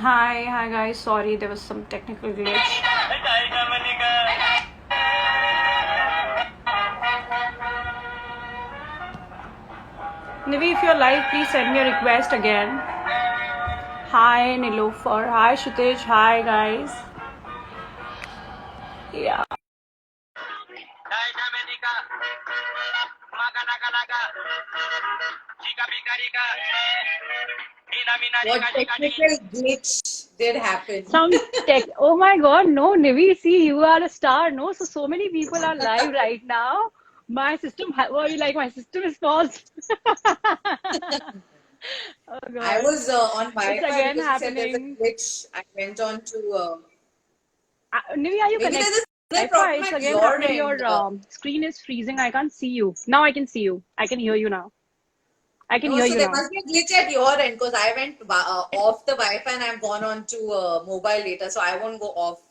Hi guys. Sorry, there was some technical glitch. Nivi, if you're live, please send me a request again. Hi Nilofar. Hi Shutej. Hi guys. Yeah. What technical glitch did happen? Some tech. Oh my God. No, Nivi. See, you are a star. No, so many people are live right now. My system. What you like? My system is paused. Oh I God. was on It's Wi-Fi again because you said there's a happening. glitch. I went on to Nivi, are you maybe connected? there's a signal Wi-Fi. problem It's at again your happening. end. Your screen is freezing. I can't see you. Now I can see you. I can hear you now. I can No, hear so you there now. must be a glitch at your end because I went off the Wi-Fi and I've gone on to mobile data, so I won't go off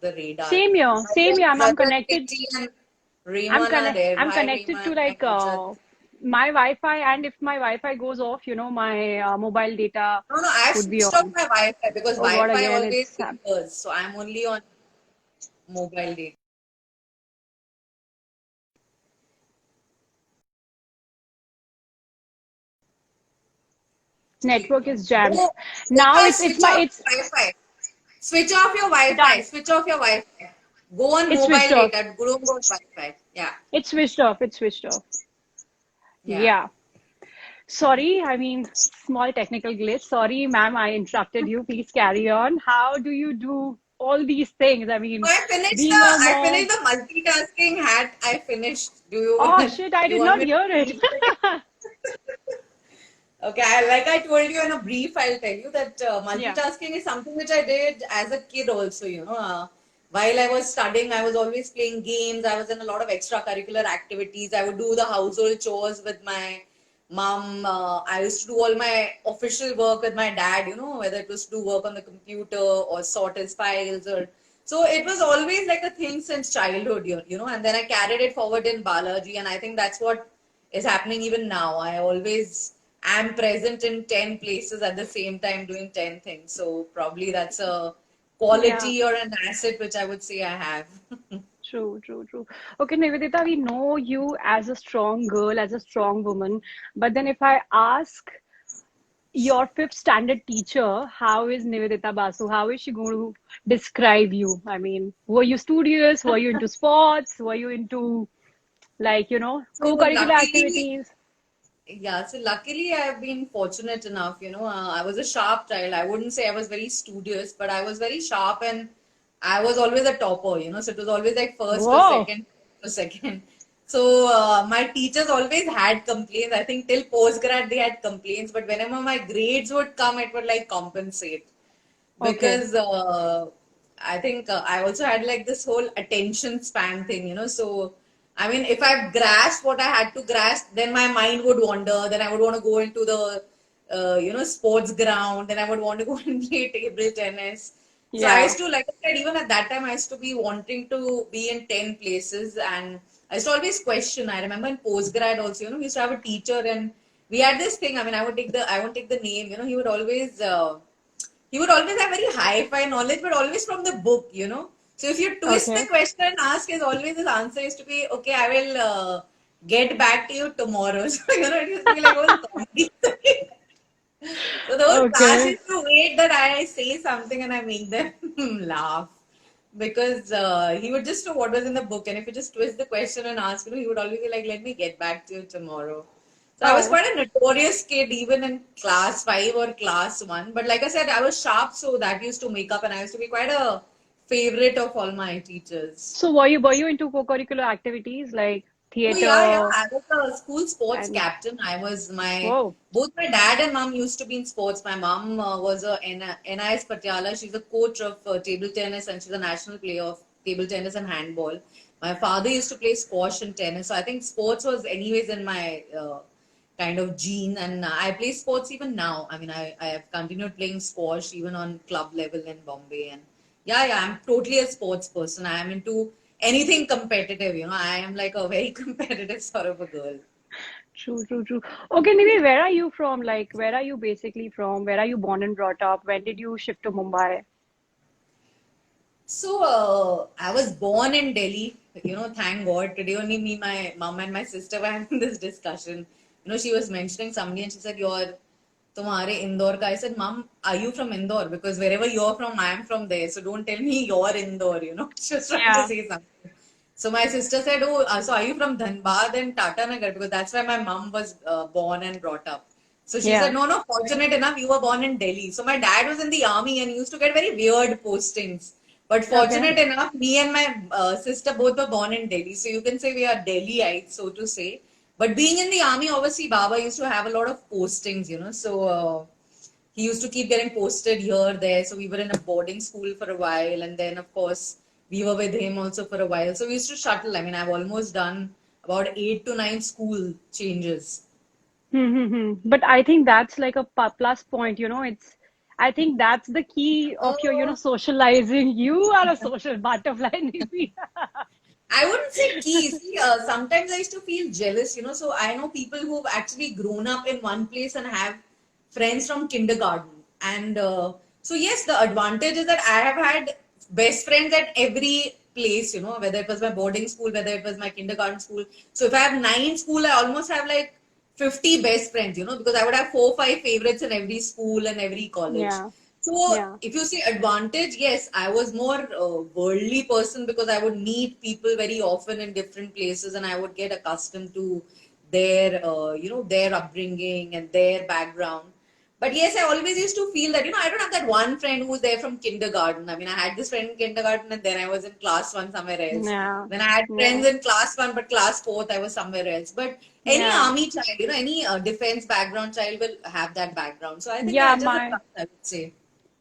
the radar. Same here. Same here. I'm Rajat, connected. Katie, and Rayman are there. I'm Hi, connected to Rayman. Hi, like Rajat. my Wi-Fi, and if my Wi-Fi goes off, my mobile data No, I've would be switched off on. my Wi-Fi because Oh God, Wi-Fi again always it's flickers, so I'm only on mobile data. network is jammed. Oh, Now Vikas, it's switch my off it's your Wi-Fi. Switch off your Wi-Fi. done. Switch off your Wi-Fi. Go on It's switched mobile off. data. Don't go on Wi-Fi. Yeah, It's switched off. It's switched off. yeah. Yeah. Sorry, I mean, small technical glitch. Sorry, ma'am, I interrupted you. Please carry on. How do you do all these things? I So mean, being a I mom. finished the multitasking hat. I finished. Do you Oh shit, I you did want not me to hear it. repeat it? Okay, like I told you in a brief, I'll tell you that Yeah. multitasking is something which I did as a kid also, while I was studying, I was always playing games. I was in a lot of extracurricular activities. I would do the household chores with my mom. I used to do all my official work with my dad, whether it was to do work on the computer or sort his files or so it was always like a thing since childhood, and then I carried it forward in Balaji, and I think that's what is happening even now. I always am present in 10 places at the same time doing 10 things. So probably that's a Yeah. quality or an asset which I would say I have. True, true, true. Okay, Nivedita, we know you as a strong girl, as a strong woman. But then if I ask your fifth standard teacher, how is Nivedita Basu? How is she going to describe you? I mean, were you studious? Were you into sports? Were you into like, So co-curricular luckily, activities? yeah, so luckily I've been fortunate enough, I was a sharp child. I wouldn't say I was very studious, but I was very sharp and I was always a topper, so it was always like first or Whoa. second or second. So my teachers always had complaints. I think till postgrad they had complaints, but whenever my grades would come, it would like compensate Okay. because I think I also had like this whole attention span thing, So, I mean, if I grasped what I had to grasp, then my mind would wander. Then I would want to go into the, sports ground. Then I would want to go and play table tennis. So I Yeah. used to, like I said, even at that time, I used to be wanting to be in 10 places. And I used to always question. I remember in postgrad also, we used to have a teacher and we had this thing. I mean, I won't take the name, he would always, he would always have very high-fi knowledge, but always from the book, So if you twist the Okay. question and ask, his answer is to be, okay, I will get back to you tomorrow. So, it used to be like all comedy. So the whole class Okay. used to wait that I say something and I make them laugh. Because he would just know what was in the book, and if you just twist the question and ask, he would always be like, "Let me get back to you tomorrow." So I was Oh. quite a notorious kid, even in class 5 or class 1. But like I said, I was sharp, so that used to make up, and I used to be quite a favorite of all my teachers. So were you into co-curricular activities like Oh yeah, yeah. theater I was a school sports and captain. I was my whoa. both my dad and mom used to be in sports. My mom was a NIS Patiala. She's a coach of table tennis and she's a national player of table tennis and handball. My father used to play squash and tennis. So I think sports was anyways in my kind of gene, and I play sports even now. I mean, I have continued playing squash even on club level in Bombay, and yeah, I'm totally a sports person. I am into anything competitive. I am like a very competitive sort of a girl. True, true, true. Okay, Nivi, where are you from? Like, where are you basically from? Where are you born and brought up? When did you shift to Mumbai? So, I was born in Delhi. You know, thank God. Today only me, my mom, and my sister were having this discussion. You know, she was mentioning somebody and she said, "You're तुम्हारे Indore ka." I said, "Mom, are you from Indore? Because wherever you're from, I am from there. So don't tell me you're Indore." You know, she was trying to Yeah. say something. So my sister said, "Oh, so are you from Dhanbad and Tata Nagar? Because that's where my mom was born and brought up." So she Yeah. said, "No, no. Fortunate enough, you were born in Delhi." So my dad was in the army and used to get very weird postings. But Okay. fortunate enough, me and my sister both were born in Delhi. So you can say we are Delhiites, so to say. But being in the army, obviously, Baba used to have a lot of postings, you know. So he used to keep getting posted here, there. So we were in a boarding school for a while. And then, of course, we were with him also for a while. So we used to shuttle. I mean, I've almost done about 8 to 9 school changes. But I think that's like a plus point, I think that's the key of your, Uh, socializing. You are a social butterfly, Nivi. I wouldn't say key. See, sometimes I used to feel jealous, you know. So I know people who've actually grown up in one place and have friends from kindergarten. And so, yes, the advantage is that I have had best friends at every place, you know, whether it was my boarding school, whether it was my kindergarten school. So if I have 9 school, I almost have like 50 best friends, you know, because I would have 4, 5 favorites in every school and every college. Yeah. So Yeah. if you say advantage, yes, I was more worldly person because I would meet people very often in different places and I would get accustomed to their, their upbringing and their background. But yes, I always used to feel that, you know, I don't have that one friend who was there from kindergarten. I mean, I had this friend in kindergarten and then I was in class one somewhere else. Yeah. Then I had Yeah. friends in class one, but class fourth, I was somewhere else. But any Yeah. army child, you know, any defense background child will have that background. So I think, yeah, Yeah, it's just a my plus, I would say.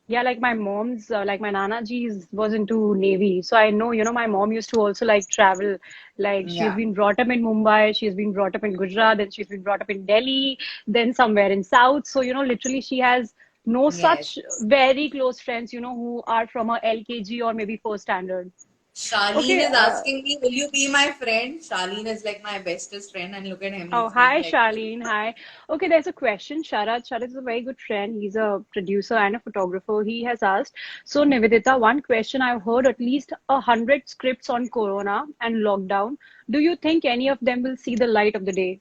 Yeah, like my mom's, like my Nana Ji's was into Navy. So I know, my mom used to also like travel. Like she's Yeah. been brought up in Mumbai, she's been brought up in Gujarat, then she's been brought up in Delhi, then somewhere in South. So, literally she has no Yes. such very close friends, who are from a LKG or maybe first standard. Charlene Okay, is asking me, will you be my friend? Charlene is like my bestest friend, and look at him, oh, he's being hi, like, Charlene. Hi. Okay, there's a question. Sharad. Sharad is a very good friend. He's a producer and a photographer. He has asked, so Nivedita, one question I've heard at least 100 scripts on Corona and lockdown. Do you think any of them will see the light of the day?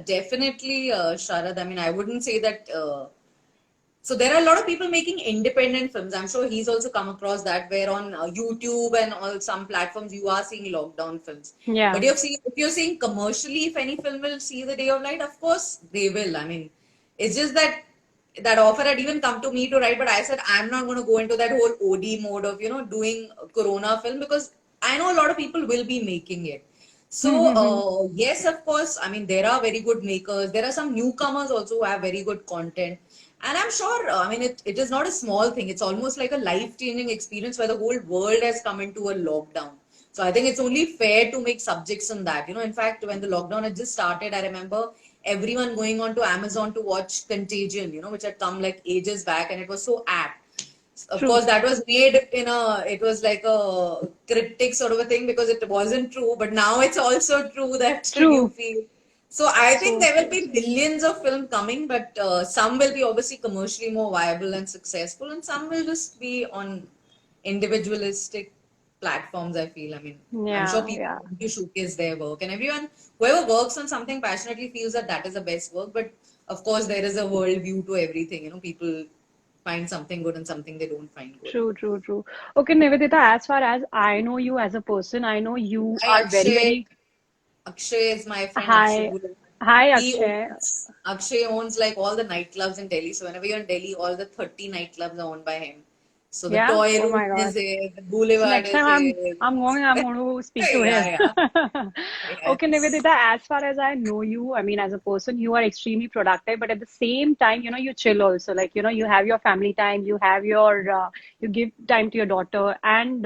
definitely, Sharad. I mean, I wouldn't say that. So there are a lot of people making independent films. I'm sure he's also come across that, where on YouTube and all some platforms you are seeing lockdown films. But Yeah. if you're seeing commercially, if any film will see the day of light, of course they will. I mean, it's just that that offer had even come to me to write, but I said I'm not going to go into that whole OD mode of doing a Corona film because I know a lot of people will be making it. So yes, of course. I mean, there are very good makers. There are some newcomers also who have very good content. And I'm sure, I mean, it is not a small thing. It's almost like a life-changing experience where the whole world has come into a lockdown. So I think it's only fair to make subjects on that. You know, in fact, when the lockdown had just started, I remember everyone going on to Amazon to watch Contagion, which had come like ages back, and it was so apt. Of True. course, that was made it was like a cryptic sort of a thing because it wasn't true, but now it's also true that you True. feel. So I think So there will true. be billions of film coming, but some will be obviously commercially more viable and successful, and some will just be on individualistic platforms. I feel. I mean, I'm sure Yeah. people Yeah. want to showcase their work, and everyone, whoever works on something passionately, feels that that is the best work. But of course, there is a world view to everything. People find something good and something they don't find good. True. True. True. Okay, Nivedita, as far as I know you as a person, I know you Hi are very, Akshay. very Akshay is my friend Akshay hi. Guru. Hi, He Akshay. owns Akshay owns like all the nightclubs in Delhi. So whenever you're in Delhi, all the 30 nightclubs are owned by him. So the Yeah. Toy Oh Room my is God. his, the So Boulevard next is time his. I'm going to speak to Yeah, him. yeah. Okay, Yes. Nivedita, as far as I know you, I mean, as a person, you are extremely productive, but at the same time, you chill also. Like, you have your family time, you give time to your daughter, and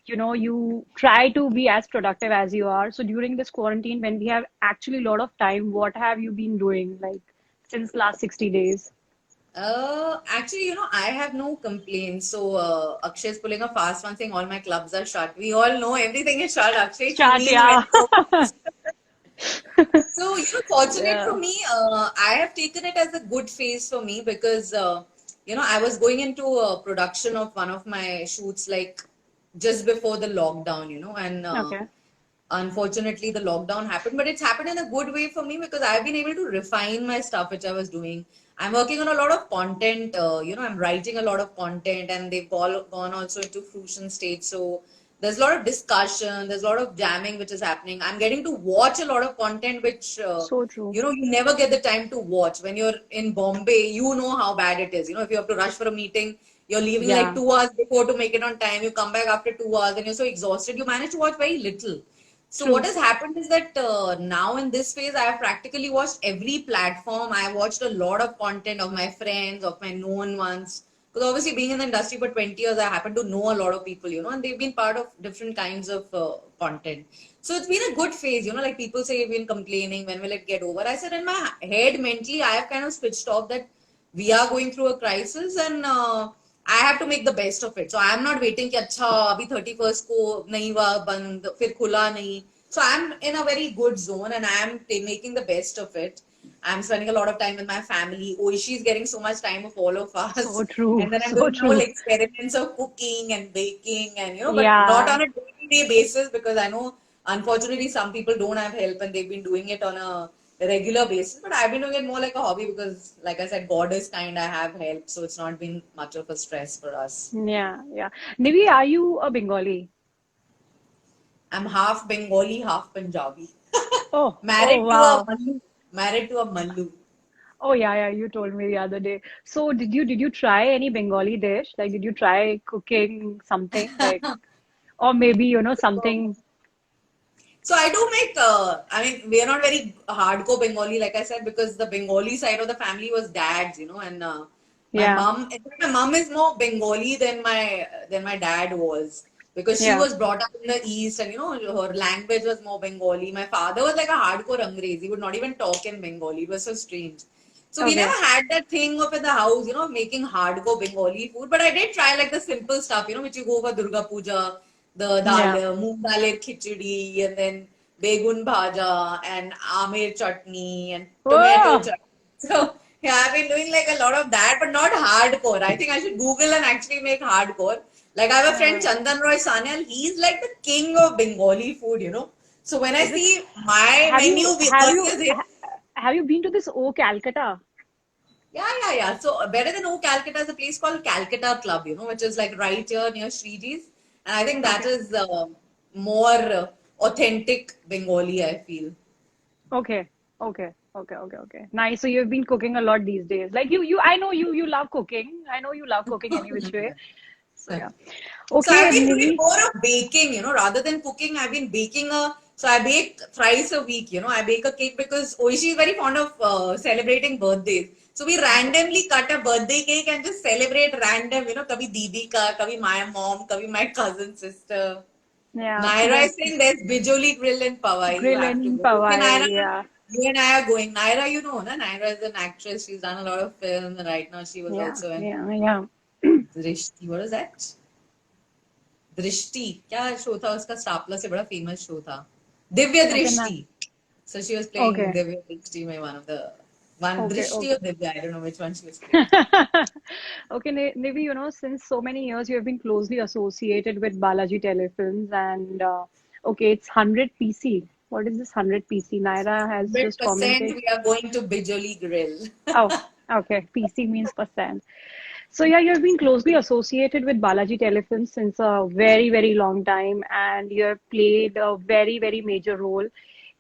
you try to be as productive as you are. So during this quarantine, when we have actually a lot of time, what have you been doing, like, since last 60 days? Actually, I have no complaints. So, Akshay is pulling a fast one saying all my clubs are shut. We all know everything is shut, Akshay. If you Start, mean yeah. when So, fortunate Yeah. for me, I have taken it as a good phase for me because, I was going into a production of one of my shoots like just before the lockdown, and Okay. unfortunately the lockdown happened, but it's happened in a good way for me because I've been able to refine my stuff which I was doing. I'm working on a lot of content, I'm writing a lot of content and they've all gone also into fruition stage. So there's a lot of discussion, there's a lot of jamming which is happening. I'm getting to watch a lot of content which So true. you never get the time to watch. When you're in Bombay, you know how bad it is. If you have to rush for a meeting, you're leaving like Yeah. 2 hours before to make it on time. You come back after 2 hours and you're so exhausted. You manage to watch very little. So what True. has happened is that now in this phase, I have practically watched every platform. I have watched a lot of content of my friends, of my known ones. Because obviously, being in the industry for 20 years, I happen to know a lot of people, and they've been part of different kinds of content. So it's been a good phase, like people say you've been complaining, when will it get over? I said in my head mentally, I have kind of switched off that we are going through a crisis and I have to make the best of it. So I am not waiting कि अच्छा अभी 31st को नहीं हुआ बंद फिर खुला नहीं. So I'm in a very good zone and I am making the best of it. I'm spending a lot of time with my family. Oishi is getting so much time of all of us. So true. And then I'm So doing whole true. experiments of cooking and baking and but not Yeah. on a day-to-day basis because I know unfortunately some people don't have help and they've been doing it on a regular basis. But I've been doing it more like a hobby because, like I said, God is kind. I have help, so it's not been much of a stress for us. Yeah. Yeah. Nivi, are you a Bengali? I'm half Bengali, half Punjabi. Oh, oh, Married to a wow. Mallu. Married to a Mallu. Oh, yeah, yeah. You told me the other day. So, did you try any Bengali dish? Like, did you try cooking something like, or maybe something? So I do make. I mean, we are not very hardcore Bengali, like I said, because the Bengali side of the family was dad's, and my Yeah. mom. In fact, my mom is more Bengali than my dad was because she Yeah. was brought up in the east, and her language was more Bengali. My father was like a hardcore Angrez. He would not even talk in Bengali. It was so strange. So we never Okay. had that thing of in the house, making hardcore Bengali food. But I did try like the simple stuff, which you go for Durga Puja, the dal, Yeah. moong daler khichdi, and then begun bhaja and amir chutney and tomato Oh, chutney. So yeah, I've been doing like a lot of that, but not hardcore. I think I should Google and actually make hardcore. Like I have a friend uh, Chandan Roy Sanyal. He's like the king of Bengali food. So when I is it? see my Have menu you have you versus his, ha, have you been to this O Calcutta? yeah, yeah, yeah. So better than O Calcutta is a place called Calcutta Club, which is like right here near Sriji's. And I think that Okay. is more authentic Bengali, I feel. Okay. Okay. Okay. Okay. Okay. Nice. So you've been cooking a lot these days. Like I know you love cooking. I know you love cooking any which way. So yeah. So I've Okay, been doing Nivi. more of baking, rather than cooking. I've been baking so I bake thrice a week, I bake a cake because Oishi is very fond of celebrating birthdays. So we Okay. randomly cut a birthday cake and just celebrate random, kabhi Didi ka, kabhi my mom, kabhi my cousin sister. Yeah. Naira That is saying there's Bijoli Grill in Powai. You grill have to in go. Okay, Naira, Powai. Yeah. you and I are going. Naira, na? Naira is an actress. She's done a lot of films, and right now she was Yeah. also in Yeah. Yeah. Drishti. What is that? दृष्टि क्या show था उसका star plus से बड़ा famous show था Divya Okay. Nice. दृष्टि so she was playing Okay. Divya Drishti my one Okay. Drishti Okay. or Divya I don't know which one she was playing. Okay, Nivi, since so many years you have been closely associated with Balaji Telefilms and okay, it's 100 PC. What is this 100 PC? Naira has just 100% commented. we are going to Bijoli Grill. Oh, okay. PC means percent. So yeah, you've been closely associated with Balaji Telefilms since a very, very long time, and you have played a very, very major role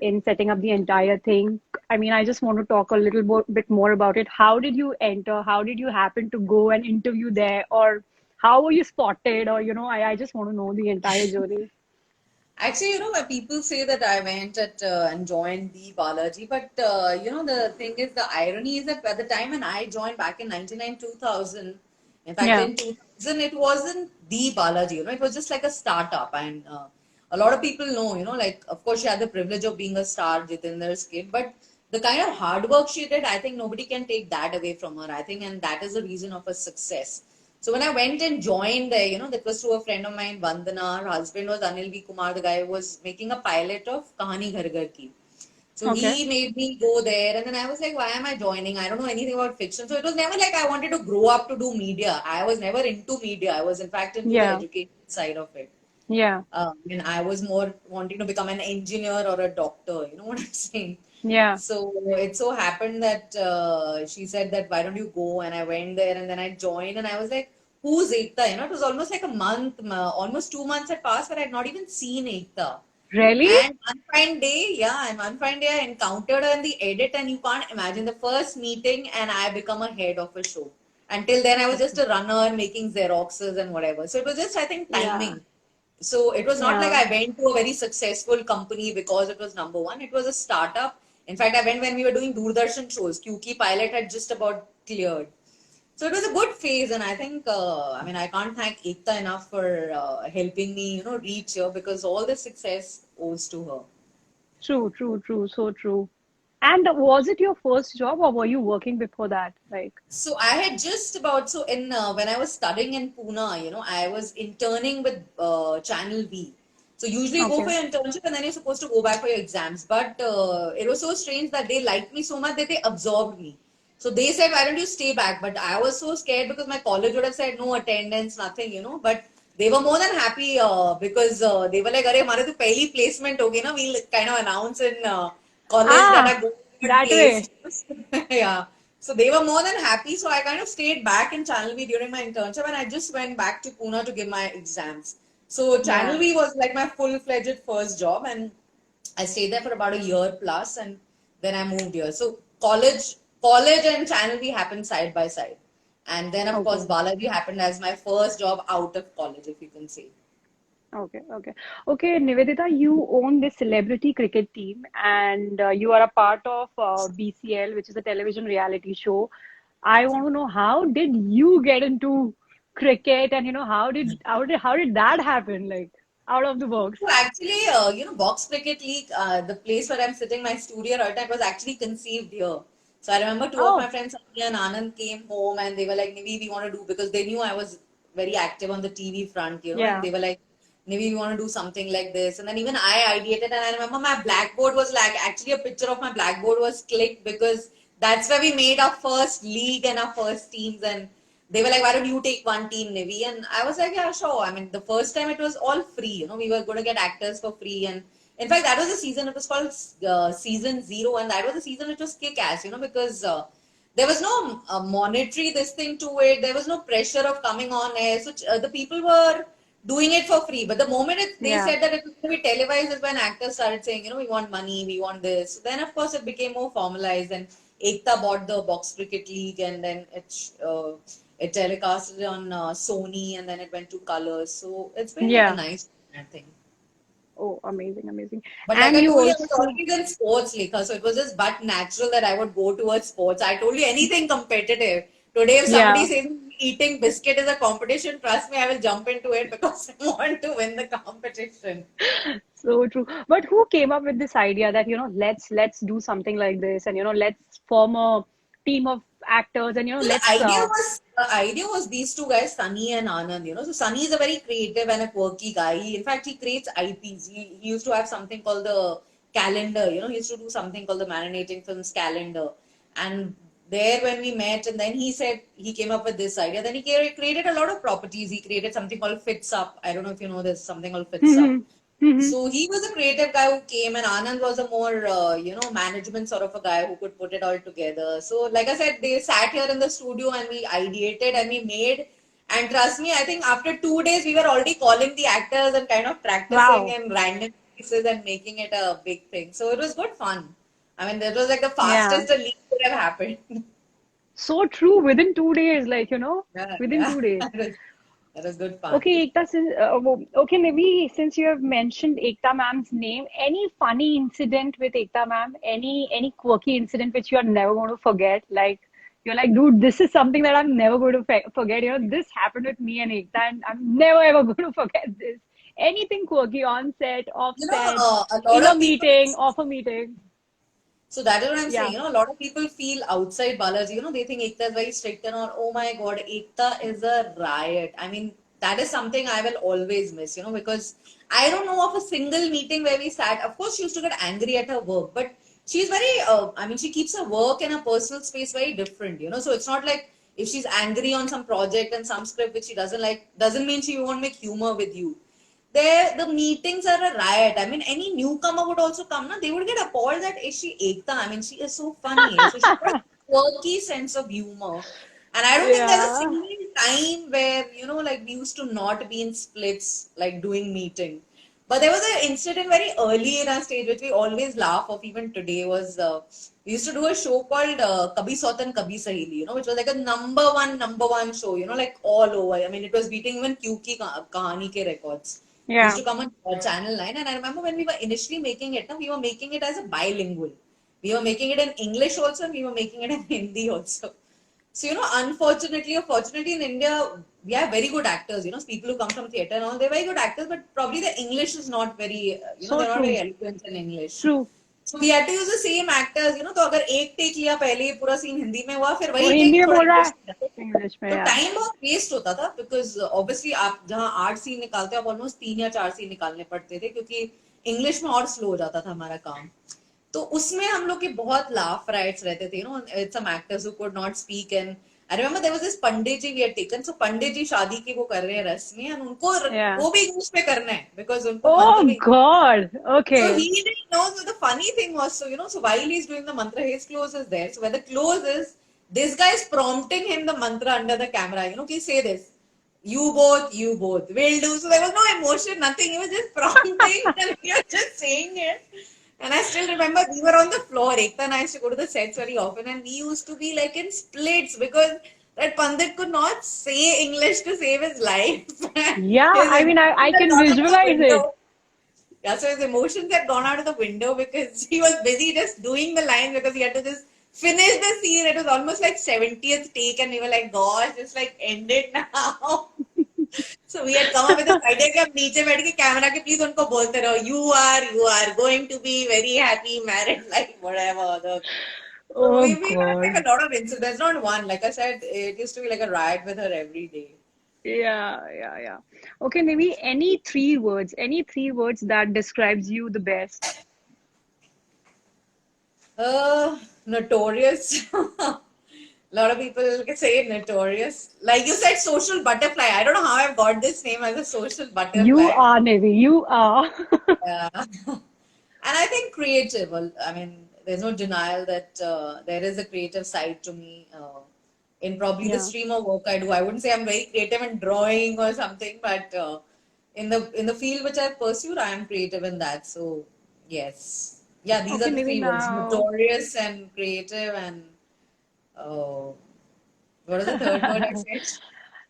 in setting up the entire thing. I mean, I just want to talk a little bit more about it. How did you enter? How did you happen to go and interview there? Or how were you spotted? Or, I just want to know the entire journey. Actually, when people say that I went and joined the Balaji, but the thing is, the irony is that by the time when I joined back in 99, 2000, in fact, Yeah. in 2000, it wasn't the Balaji, it was just like a startup. And a lot of people know, like, of course, she had the privilege of being a star, Jitinder's kid, but the kind of hard work she did, I think nobody can take that away from her. I think, and that is the reason of her success. So when I went and joined there, that was through a friend of mine, Vandana. Her husband was Anil V. Kumar, the guy who was making a pilot of Kahani Ghar Ghar Ki. So Okay. he made me go there, and then I was like, why am I joining? I don't know anything about fiction. So it was never like I wanted to grow up to do media. I was never into media. I was, in fact, into the Yeah. education side of it. Yeah. And I was more wanting to become an engineer or a doctor. You know what I'm saying? Yeah. So it so happened that she said that why don't you go? And I went there, and then I joined, and I was like, who's Ekta? You know, it was almost like a month, almost 2 months had passed, but I had not even seen Ekta. Really? And one fine day, yeah, and one fine day I encountered her in the edit, and you can't imagine the first meeting, and I become a head of a show. Until then, I was just a runner making Xeroxes and whatever. So it was just, I think, Yeah. timing. So it was not like Yeah. I went to a very successful company because it was number one. It was a startup. In fact, I went when we were doing Doordarshan shows. Kyuki pilot had just about cleared. So it was a good phase, and I think, I mean, I can't thank Ekta enough for helping me, reach here because all the success owes to her. True, true, true. So true. And was it your first job or were you working before that? Like, So I had just about so in when I was studying in Pune, I was interning with Channel V. So usually you go okay. for your internship and then you're supposed to go back for your exams. But it was so strange that they liked me so much that they absorbed me. So they said, "Why don't you stay back?" But I was so scared because my college would have said no attendance, nothing. But they were more than happy because they were like, "अरे हमारे तो पहली placement होगी ना, we'll kind of announce in college that Ah, are going to get that way. placed." Yeah. So they were more than happy. So I kind of stayed back in Channel V during my internship and I just went back to Pune to give my exams. So Channel Yeah. V was like my full-fledged first job and I stayed there for about a year plus and then I moved here. So college and Channel V happened side by side. And then of course Okay. Balaji happened as my first job out of college, if you can say. Okay. Okay. Okay, Nivedita, you own this celebrity cricket team and you are a part of BCL, which is a television reality show. I want to know how did you get into cricket and how did that happen like out of the box? So actually, Box Cricket League, the place where I'm sitting, my studio right now, it was actually conceived here. So I remember two of my Oh, friends, Satya and Anand, came home and they were like, Nivi, we want to do, because they knew I was very active on the TV front, and yeah. they were like, Nivi, we want to do something like this. And then even I ideated, and I remember my blackboard was like, actually a picture of my blackboard was clicked because that's where we made our first league and our first teams. And they were like, why don't you take one team, Nivi? And I was like, yeah, sure. I mean, the first time it was all free. We were going to get actors for free. And in fact, that was the season, it was called Season Zero. And that was the season which was kick ass, because there was no monetary this thing to it. There was no pressure of coming on air. So the people were doing it for free. But the moment they Yeah. said that it was going to be televised is when actors started saying, we want money, we want this. So then, of course, it became more formalized. And Ekta bought the Box Cricket League and then it telecasted on Sony and then it went to colors. So it's been a Yeah. nice thing. Oh, amazing, amazing. But like And I you told you, I was also, always in sports, Lekha. So it was just but natural that I would go towards sports. I told you anything competitive. Today, if somebody yeah, says eating biscuit is a competition, trust me, I will jump into it because I want to win the competition. so true. But who came up with this idea that, let's do something like this and, let's form a team of actors and, So let's the idea was these two guys, Sunny and Anand. So Sunny is a very creative and a quirky guy. In fact, he creates IPs. He used to have something called the calendar. He used to do something called the Marinating Films calendar. And there, when we met, and then he said he came up with this idea. Then he created a lot of properties. He created something called Fits Up. I don't know if you know, there's something called Fits Up. So he was a creative guy who came, and Anand was a more, management sort of a guy who could put it all together. So, like I said, they sat here in the studio and we ideated and we made. And trust me, I think after 2 days, we were already calling the actors and kind of practicing wow. in random places and making it a big thing. So it was good fun. I mean, that was like the Yeah. fastest a league could have happened. So true. Within 2 days, Yeah, within yeah. 2 days. That was good fun. Okay, Ekta, okay, maybe since you have mentioned Ekta ma'am's name, any funny incident with Ekta ma'am? Any quirky incident which you are never going to forget? Like you're like, dude, this is something that I'm never going to forget. This happened with me and Ekta, and I'm never ever going to forget this. Anything quirky on set, off set, A lot in a of people. meeting, off a meeting? So that is what I'm saying. Yeah. A lot of people feel outside Balaji, they think Ekta is very strict and all. Oh my God, Ekta is a riot. I mean, that is something I will always miss, because I don't know of a single meeting where we sat. Of course, she used to get angry at her work, but she's very I mean, she keeps her work and her personal space very different, you know. So it's not like if she's angry on some project and some script which she doesn't like, doesn't mean she won't make humor with you. There, the meetings are a riot. I mean, any newcomer would also come, na, they would get appalled that is she Ekta? I mean, she is so funny. So she's got a quirky sense of humor. And I don't think there's a Yeah. single time where, you know, like we used to not be in splits, like doing meeting. But there was an incident very early in our stage, which we always laugh of even today, was we used to do a show called Kabhi Sautan Kabhi Saheli, you know, which was like a number one show, you know, like all over. I mean, it was beating even Q Ki Kahani ke records. It used Yeah. to come on Channel 9. And I remember when we were initially making it, no, we were making it as a bilingual. We were making it in English also, and we were making it in Hindi also. So, you know, unfortunately or fortunately in India, we have very good actors, you know, people who come from theatre and all, they're very good actors, but probably the English is not very, you know, So they're not very true. eloquent in English. True. So we had to use the same actors, you know, तो अगर एक take लिया पहले ही पूरा scene Hindi में हुआ फिर वो वही हिंदी टेक में थोड़ा बोल रहा इंग्लिश है में था। इंग्लिश में तो यार. टाइम बहुत वेस्ट होता था बिकॉज ऑब्वियसली आप जहाँ 8 सीन निकालते हो आप ऑलमोस्ट 3 या 4 सीन निकालने पड़ते थे क्योंकि इंग्लिश में और स्लो हो जाता था हमारा काम तो उसमें हम लोग के बहुत लाफ राइट्स रहते थे you know some actors who could not speak and I remember there was this Pandit ji we had taken so Pandit ji शादी की वो कर रहे हैं रस्म में एंड उनको Yeah. वो भी इंग्लिश में करना है बिकॉज उनको मंत्र Oh में God. so Okay. he didn't know. So the funny thing was, so you know, so while he's doing the mantra, his clothes is there. So when the clothes is, this guy is prompting him the mantra under the camera. You know, he say this. You both will do. So there was no emotion, nothing. He was just prompting and we were just saying it. And I still remember we were on the floor. Ekta and I used to go to the sets very often and we used to be like in splits because that Pandit could not say English to save his life. Yeah. His I mean, I emotions had can gone out of the visualize it. window. Yeah, so his emotions had gone out of the window because he was busy just doing the lines because he had to just finish the scene. It was almost like 70th take, and we were like, gosh, just like end it now. So we had come up with this idea कि अब नीचे बैठ के camera के please उनको बोलते रहो you are going to be very happy married like whatever the so Oh we had God. like a lot of incidents. There's not one. Like I said, it used to be like a riot with her every day. Yeah, yeah, yeah. Okay, maybe any three words that describes you the best. Notorious. A lot of people can say notorious. Like you said, social butterfly. I don't know how I've got this name as a social You butterfly. are, Navy. You are. Yeah. And I think creative. Well, I mean, there's no denial that there is a creative side to me in probably the Yeah. stream of work I do. I wouldn't say I'm very creative in drawing or something, but in the field which I've pursued, I am creative in that. So yes, yeah, these are Okay, the maybe three words: now notorious and creative, and what is the third word I said?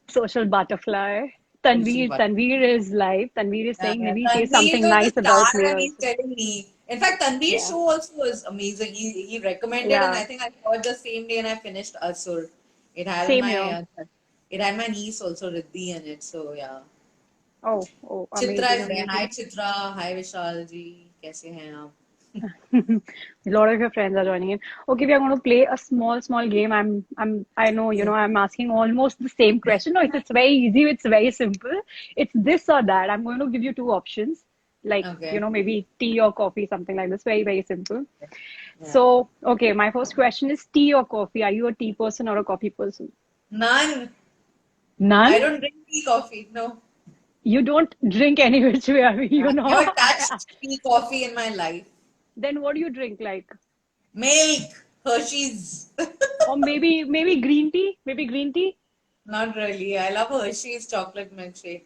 social butterfly. Social Tanvir is live. Tanvir is saying Yeah, maybe say Tanveer something was the nice about star me and he's also. telling me. In fact, Tanveer's Yeah. show also was amazing. He recommended and Yeah. I think I saw it the same day and I finished Asur. It had Same my here. it had my niece also Riddhi in it. So yeah. Oh, oh, Chitra amazing, is there. Hi amazing. Chitra, hi Vishal ji. कैसे हैं आप? A lot of your friends are joining in. Okay, we are going to play a small game. I know, Yeah. I'm asking almost the same question. No, it's very easy. It's very simple. It's this or that. I'm going to give you two options, like, Okay. maybe tea or coffee, something like this. Very, very simple. Yeah. So, okay, my first question is tea or coffee? Are you a tea person or a coffee person? None. None? I don't drink tea coffee. No. You don't drink any which way, are you I've never know? touched tea coffee in my life. Then what do you drink like? Milk, Hershey's. Or maybe green tea? Maybe green tea? Not really. I love Hershey's chocolate milkshake.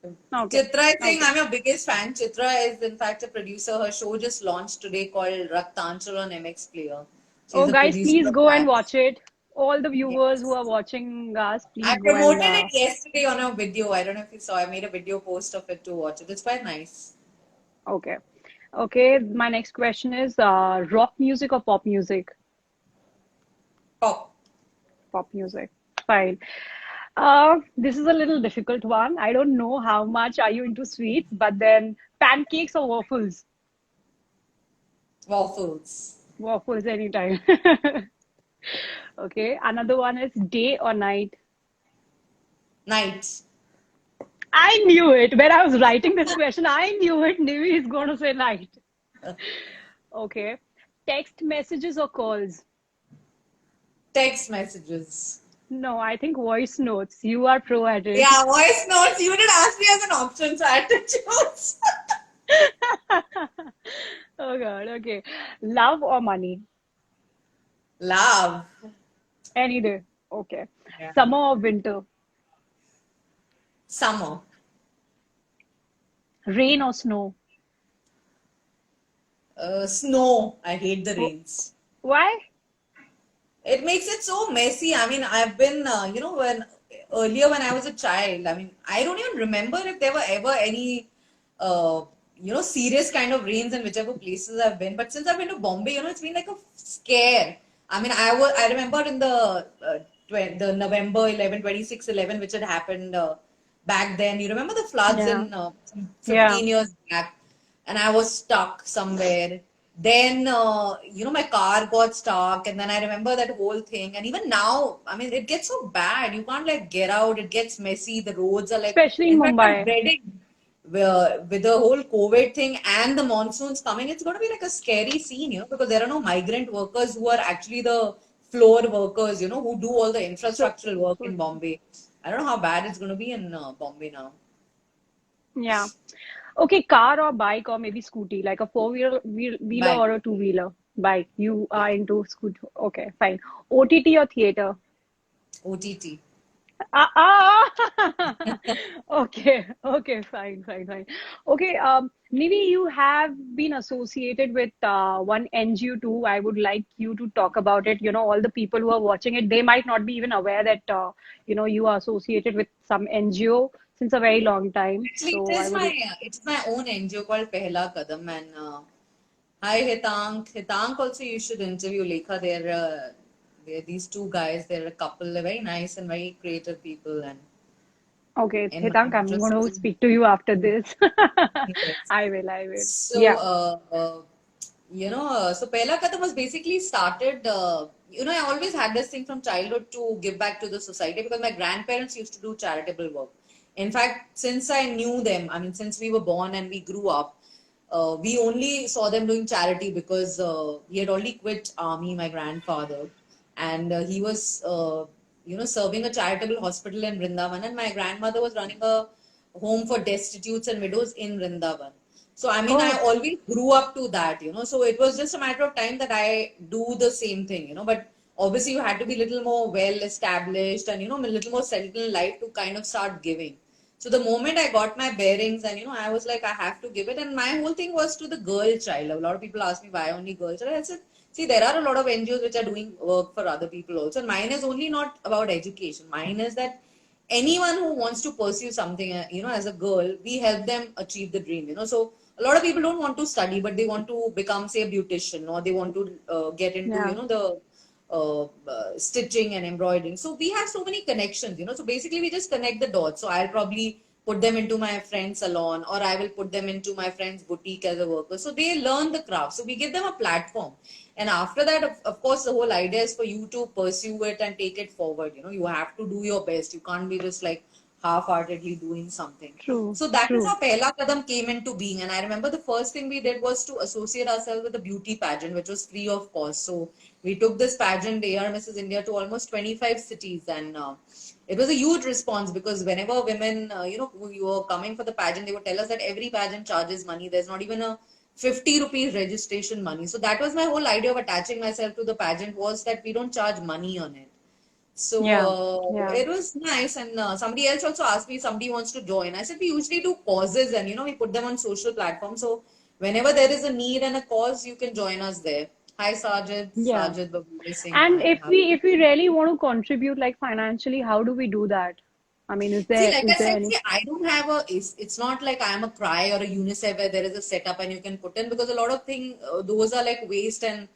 Okay. Chitra is saying Okay. I'm your biggest fan. Chitra is in fact a producer. Her show just launched today called Raktanchal on MX Player. She's Oh, a guys, producer please of go and that. watch it. All the viewers who Yes. are watching us, I please go and. promoted it yesterday on a video. I don't know if you saw. I made a video post of it to watch it. It's quite nice. Okay. Okay. My next question is rock music or pop music? Pop. Pop music. Fine. This is a little difficult one. I don't know how much are you into sweets, but then pancakes or waffles? Waffles. Waffles anytime. Okay. Another one is day or night? Night. I knew it. When I was writing this question, I knew it. Nivi is going to say night. Okay. text messages or calls? Text messages. No, I think voice notes. You are pro at it. Yeah, voice notes. You did ask me as an option, so I had to choose. Oh God, okay. Love or money? Love. Any day. Okay. Yeah. Summer or winter? Summer. Rain or snow? Snow. I hate the Wh- rains. Why? It makes it so messy. I mean, I've been, when earlier when I was a child, I mean, I don't even remember if there were ever any, uh, serious kind of rains in whichever places I've been. But since I've been to Bombay, it's been like a scare. I mean, I remember in the November 11, 26/11, which had happened back then. You remember the floods Yeah. in Yeah. 15 years back? And I was stuck somewhere. Then, my car got stuck, and then I remember that whole thing. And even now, I mean, it gets so bad. You can't like get out. It gets messy. The roads are like, Especially in in fact, I'm Mumbai. dreading with the whole COVID thing and the monsoons coming. It's going to be like a scary scene, because there are no migrant workers who are actually the floor workers, who do all the So, infrastructural work so in Bombay. I don't know how bad it's going to be in Bombay now. yeah. Okay, car or bike or maybe scooty, like a wheeler Bye. or a two-wheeler bike. You are into scooter. Okay, fine. OTT or theater? OTT. Ah, ah. Okay, okay, fine, fine, fine. Okay, maybe you have been associated with one NGO too. I would like you to talk about it. All the people who are watching it, they might not be even aware that you are associated with some NGO since a very long time. Actually, So I would. it's my own NGO called Pehla Kadam, and hi Hitank. Hitank also you should interview Lekha. They're these two guys. They're a couple. They're very nice and very creative people, and Okay, in my Hitank, I'm interest going to too. speak to you after this. Yes. I will, I will. So, Yeah. so Pehla Kadam was basically started. I always had this thing from childhood to give back to the society because my grandparents used to do charitable work. In fact, since I knew them, I mean, since we were born and we grew up, we only saw them doing charity because he had already quit army, my grandfather, and he was, serving a charitable hospital in Vrindavan, and my grandmother was running a home for destitutes and widows in Vrindavan. So, I mean, I Oh, always grew up to that, so it was just a matter of time that I do the same thing, but obviously you had to be a little more well established and, a little more settled in life to kind of start giving. So the moment I got my bearings and I was like, I have to give it. And my whole thing was to the girl child. A lot of people ask me why only girl child. I said, see, there are a lot of NGOs which are doing work for other people also. And mine is only not about education. Mine is that anyone who wants to pursue something, as a girl, we help them achieve the dream. So a lot of people don't want to study, but they want to become, say, a beautician, or they want to get into, yeah. the stitching and embroidering. So we have so many connections, So basically, we just connect the dots. So I'll probably put them into my friend's salon, or I will put them into my friend's boutique as a worker. So they learn the craft. So we give them a platform. And after that, of course, the whole idea is for you to pursue it and take it forward. You have to do your best. You can't be just like half-heartedly doing something. True, So that is true. how Pehla Kadam came into being. And I remember the first thing we did was to associate ourselves with a beauty pageant, which was free of cost. So we took this pageant, AR Mrs. India, to almost 25 cities. And it was a huge response because whenever women, who were coming for the pageant, they would tell us that every pageant charges money. There's not even a 50 rupees registration money. So that was my whole idea of attaching myself to the pageant, was that we don't charge money on it. So Yeah, yeah. it was nice, and somebody else also asked me if somebody wants to join. I said we usually do causes, and we put them on social platforms. So whenever there is a need and a cause, you can join us there. Hi Sajid, Yeah. Sajid Babu is saying And hi. if we really want to contribute like financially, how do we do that? I mean, is See, there like is I there said, any? see, I don't have it's not like I am a cry or a UNICEF where there is a setup and you can put in, because a lot of those are like waste, and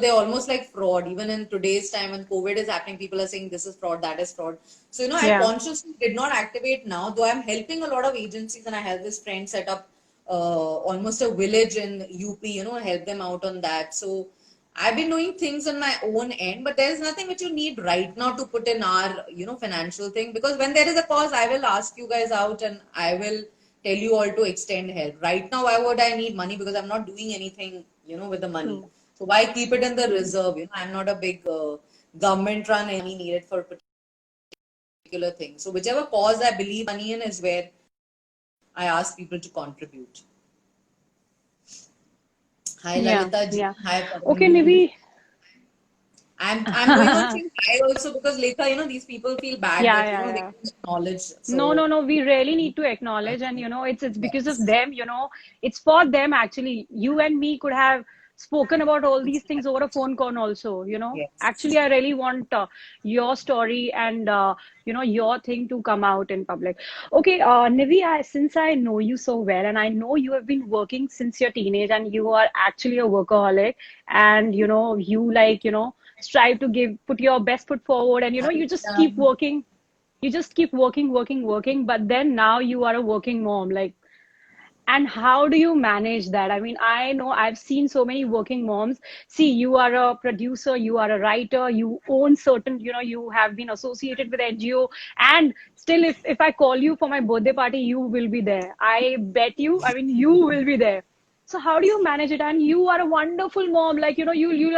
they're almost like fraud. Even in today's time when COVID is happening, people are saying this is fraud, that is fraud. So, I Yeah. consciously did not activate now, though I'm helping a lot of agencies, and I help this friend set up almost a village in UP, help them out on that. So, I've been doing things on my own end, but there's nothing which you need right now to put in our, financial thing. Because when there is a cause, I will ask you guys out and I will tell you all to extend help. Right now, why would I need money? Because I'm not doing anything, with the money. True. So why keep it in the reserve? You know, I'm not a big government run any needed for a particular thing. So whichever cause I believe money in is where I ask people to contribute. Hi Yeah, Lalita ji. yeah. Hi Okay, Paramini. Nivi. I'm going on saying hi also because later, you know, these people feel bad Yeah, that, you yeah, know, they yeah. don't acknowledge. No, So no, no. We really need to acknowledge, and it's because of yes. them. It's for them actually. You and me could have spoken about all these things over a phone call also. Yes. Actually, I really want your story and your thing to come out in public. Okay, Nivi, since I know you so well, and I know you have been working since your teenage, and you are actually a workaholic, and you like strive to put your best foot forward, and you just keep Um, working, you just keep working, working, working, but then now you are a working mom. Like, and how do you manage that? I mean, I know I've seen so many working moms. See, you are a producer, you are a writer, you own certain, you have been associated with NGO, and still, if I call you for my birthday party, you will be there. I bet you, I mean, you will be there. So how do you manage it? And you are a wonderful mom. Like, you'll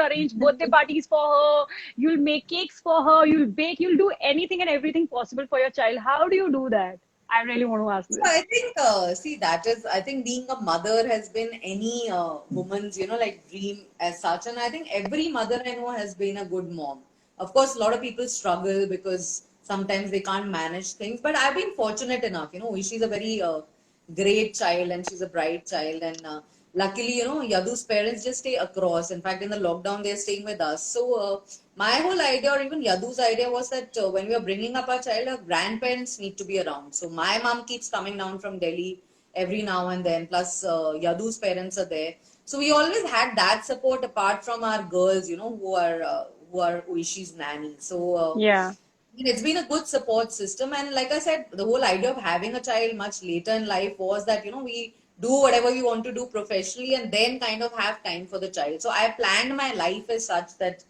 arrange birthday parties for her, you'll make cakes for her, you'll bake, you'll do anything and everything possible for your child. How do you do that? I really want to ask So this. I think, see, that is, I think being a mother has been any woman's, you know, like dream as such. And I think every mother I know has been a good mom. Of course, a lot of people struggle because sometimes they can't manage things. But I've been fortunate enough, you know, she's a very great child and she's a bright child. And luckily, you know, Yadu's parents just stay across. In fact, in the lockdown, they're staying with us. So my whole idea, or even Yadu's idea, was that when we are bringing up our child, our grandparents need to be around. So my mom keeps coming down from Delhi every now and then. Plus, Yadu's parents are there. So we always had that support apart from our girls, you know, who are Oishi's nanny. So Yeah. it's been a good support system. And like I said, the whole idea of having a child much later in life was that, you know, we do whatever we want to do professionally and then kind of have time for the child. So I planned my life as such that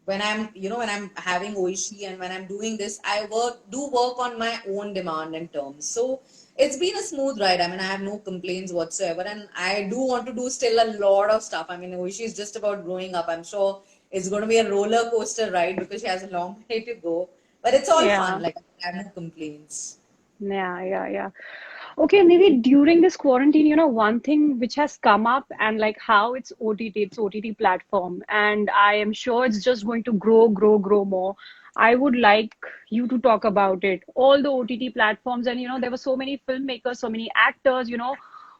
when I'm, you know, when I'm having Oishi and when I'm doing this, I do work on my own demand and terms. So it's been a smooth ride. I mean, I have no complaints whatsoever. And I do want to do still a lot of stuff. I mean, Oishi is just about growing up. I'm sure it's going to be a roller coaster ride because she has a long way to go. But it's all fun. Yeah. Like, I have no complaints. Yeah, yeah, yeah. Okay, maybe during this quarantine, one thing which has come up and like how it's OTT platform, and I am sure it's just going to grow, grow, grow more. I would like you to talk about it. All the OTT platforms, and there were so many filmmakers, so many actors,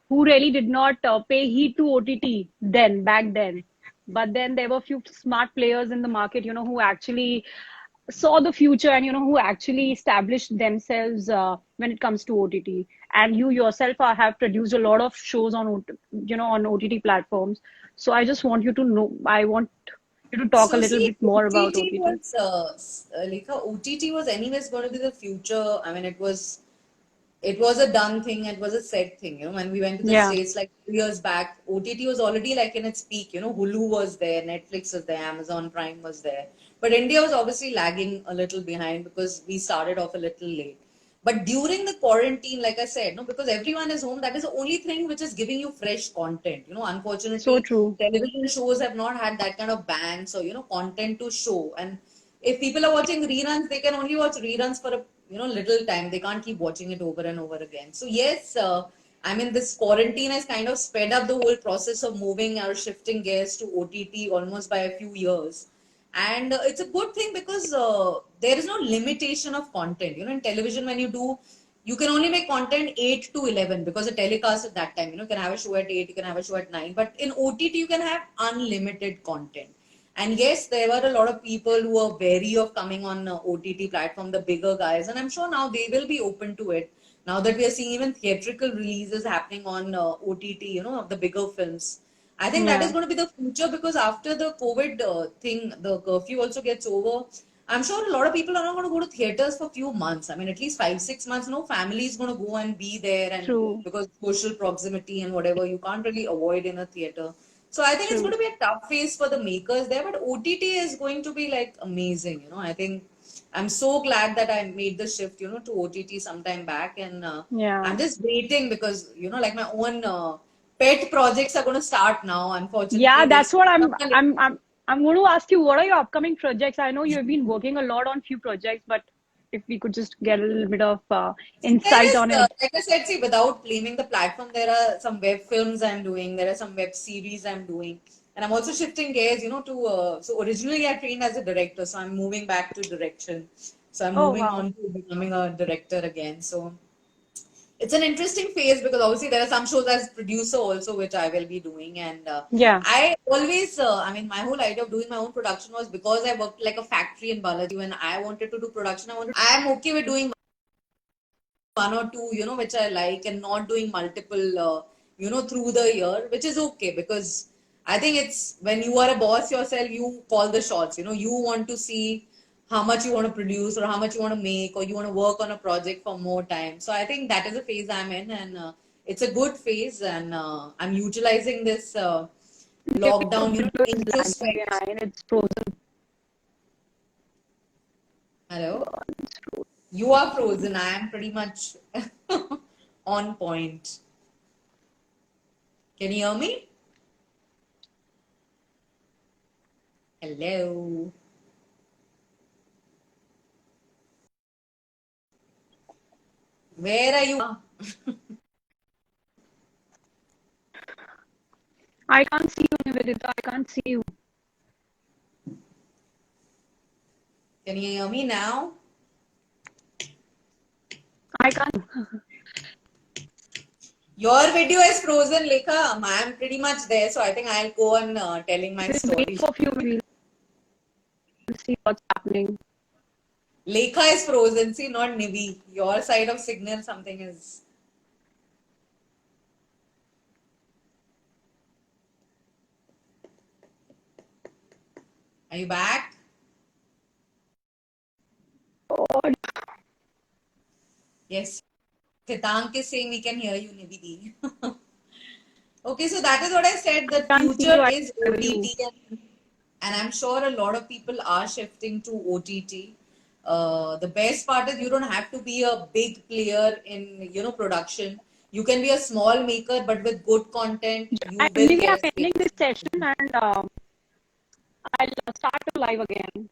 who really did not pay heed to OTT back then. But then there were few smart players in the market, who actually saw the future, and who actually established themselves when it comes to OTT. And you yourself have produced a lot of shows on on OTT platforms. So I just want you to know, I want you to talk a So little see, bit more about OTT OTT. was, Lekha, OTT was anyways going to be the future. I mean, it was a done thing, it was a said thing, you know, when we went to the Yeah, States like 2 years back, OTT was already like in its peak, you know, Hulu was there, Netflix was there, Amazon Prime was there. But India was obviously lagging a little behind because we started off a little late. But during the quarantine, like I said, no, because everyone is home, that is the only thing which is giving you fresh content. You know, so unfortunately, true. television shows have not had that kind of banks or, you know, content to show. And if people are watching reruns, they can only watch reruns for a little time. They can't keep watching it over and over again. So yes, I mean this quarantine has kind of sped up the whole process of moving or shifting gears to OTT almost by a few years. And it's a good thing because there is no limitation of content. You know, in television when you do, you can only make content 8 to 11 because the telecast at that time, you know, you can have a show at 8, you can have a show at 9. But in OTT, you can have unlimited content. And yes, there were a lot of people who were wary of coming on OTT platform, the bigger guys, and I'm sure now they will be open to it. Now that we are seeing even theatrical releases happening on OTT, you know, of the bigger films, I think that is Yeah, going to be the future because after the COVID thing, the curfew also gets over. I'm sure a lot of people are not going to go to theaters for a few months. I mean, at least 5, 6 months. No family is going to go and be there, and true, because social proximity and whatever, you can't really avoid in a theater. So I think it's going true. to be a tough phase for the makers there, but OTT is going to be like amazing. You know, I think I'm so glad that I made the shift, to OTT sometime back, and Yeah, I'm just waiting because like my own pet projects are going to start now. Yeah, Unfortunately, that's what someone- I'm going to ask you, what are your upcoming projects? I know you've been working a lot on few projects, but if we could just get a little bit of there insight is, on it. like I said, see, without blaming the platform, there are some web films I'm doing. There are some web series I'm doing, and I'm also shifting gears. To so originally I trained as a director, so I'm moving back to direction. So I'm Oh, moving wow. on to becoming a director again. So it's an interesting phase because obviously there are some shows as producer also which I will be doing, and Yeah. I always I mean my whole idea of doing my own production was because I worked like a factory in Balaji when I wanted to do production. I'm okay with doing one or two, which I like, and not doing multiple, through the year, which is okay because I think it's when you are a boss yourself, you call the shots. You want to see how much you want to produce or how much you want to make, or you want to work on a project for more time. So I think that is a phase I'm in, and it's a good phase, and I'm utilizing this Your lockdown, video to is lagging introspect. behind. It's frozen. Hello, God, it's frozen. you are frozen. I am pretty much on point. Can you hear me? Hello. Where are you? I can't see you, Nivedita. I can't see you. Can you hear me now? I can't. Your video is frozen, Lekha. I'm pretty much there, so I think I'll go on telling my Just wait story. for a few minutes to see what's happening. Lekha is frozen. See, not Nivi. Your side of signal, something is. Are you back? God, Yes. Sitank is saying we can hear you, Nivi. Okay, so that is what I said. The I can't see you. future I is can hear you. OTT, and I'm sure a lot of people are shifting to OTT. The best part is you don't have to be a big player in production. You can be a small maker, but with good content, you will Anyway, get I'm a ending space. this session and I'll start the live again.